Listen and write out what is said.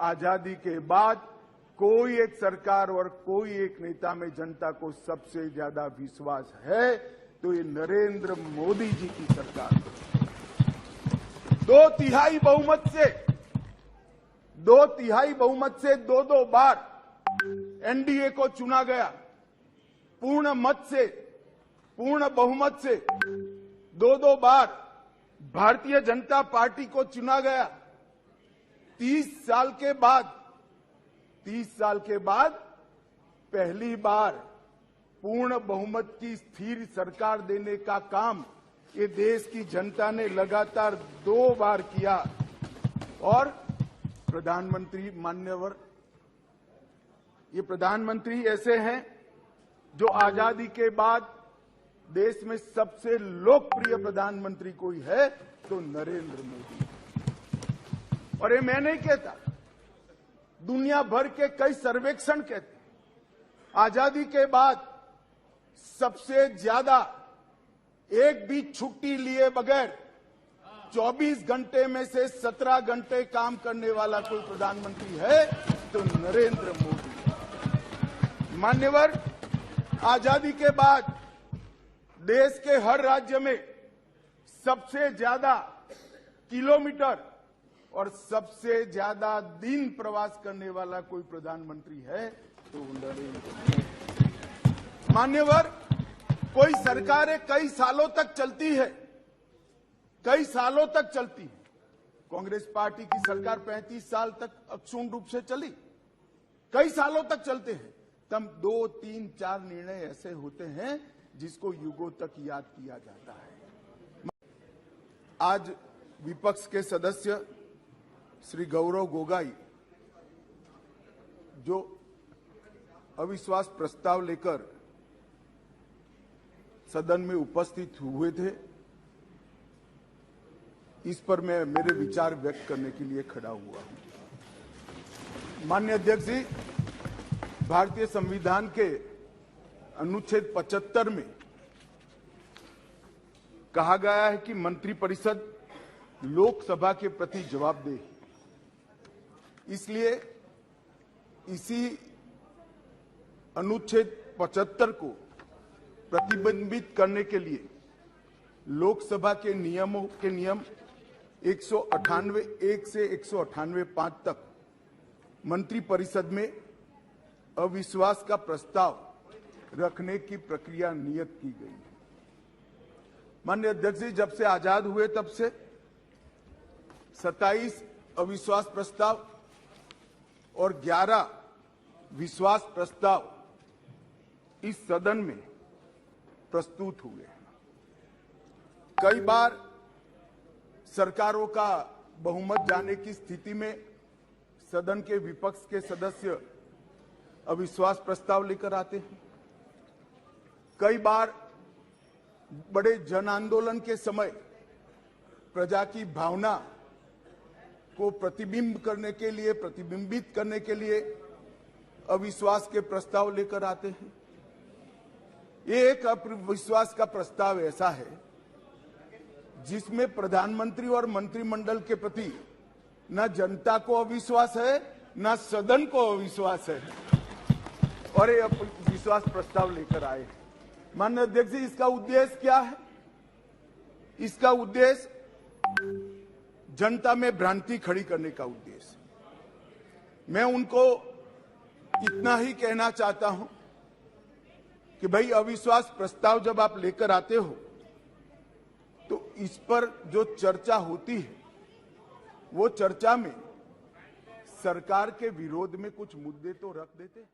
आजादी के बाद कोई एक सरकार और कोई एक नेता में जनता को सबसे ज्यादा विश्वास है तो ये नरेंद्र मोदी जी की सरकार है। 2/3 बहुमत से दो बार एनडीए को चुना गया। पूर्ण बहुमत से दो बार भारतीय जनता पार्टी को चुना गया। 30 साल के बाद पहली बार पूर्ण बहुमत की स्थिर सरकार देने का काम ये देश की जनता ने लगातार 2 बार किया। और प्रधानमंत्री मान्यवर, ये प्रधानमंत्री ऐसे हैं जो आजादी के बाद देश में सबसे लोकप्रिय प्रधानमंत्री कोई है तो नरेंद्र मोदी। और ये मैं नहीं कहता, दुनिया भर के कई सर्वेक्षण कहते हैं आजादी के बाद सबसे ज्यादा एक भी छुट्टी लिए बगैर 24 घंटे में से 17 घंटे काम करने वाला कोई प्रधानमंत्री है तो नरेंद्र मोदी। मान्यवर, आजादी के बाद देश के हर राज्य में सबसे ज्यादा किलोमीटर और सबसे ज्यादा दिन प्रवास करने वाला कोई प्रधानमंत्री है तो नरेंद्र मोदी। मान्यवर, कोई सरकारें कई सालों तक चलती है, कांग्रेस पार्टी की सरकार 35 साल तक अक्षुण्ण रूप से चली, कई सालों तक चलते हैं। तब 2, 3, 4 निर्णय ऐसे होते हैं जिसको युगों तक याद किया जाता है। आज विपक्ष के सदस्य श्री गौरव गोगोई जो अविश्वास प्रस्ताव लेकर सदन में उपस्थित हुए थे, इस पर मैं मेरे विचार व्यक्त करने के लिए खड़ा हुआ हूं। माननीय अध्यक्ष जी, भारतीय संविधान के अनुच्छेद 75 में कहा गया है कि मंत्रिपरिषद लोकसभा के प्रति जवाबदेह है। इसलिए इसी अनुच्छेद 75 को प्रतिबिंबित करने के लिए लोकसभा के नियम 198(1) से 198(5) तक मंत्रिपरिषद में अविश्वास का प्रस्ताव रखने की प्रक्रिया नियत की गई है। माननीय अध्यक्ष जी, जब से आजाद हुए तब से 27 अविश्वास प्रस्ताव और 11 विश्वास प्रस्ताव इस सदन में प्रस्तुत हुए। कई बार सरकारों का बहुमत जाने की स्थिति में सदन के विपक्ष के सदस्य अविश्वास प्रस्ताव लेकर आते हैं। कई बार बड़े जन आंदोलन के समय प्रजा की भावना को प्रतिबिंबित करने के लिए अविश्वास के प्रस्ताव लेकर आते हैं। ये एक अविश्वास का प्रस्ताव ऐसा है जिसमें प्रधानमंत्री और मंत्रिमंडल के प्रति न जनता को अविश्वास है न सदन को अविश्वास है, और ये विश्वास प्रस्ताव लेकर आए। माननीय अध्यक्ष जी, इसका उद्देश्य क्या है? इसका उद्देश्य जनता में भ्रांति खड़ी करने का उद्देश्य। मैं उनको इतना ही कहना चाहता हूं कि भाई, अविश्वास प्रस्ताव जब आप लेकर आते हो तो इस पर जो चर्चा होती है वो चर्चा में सरकार के विरोध में कुछ मुद्दे तो रख देते हैं।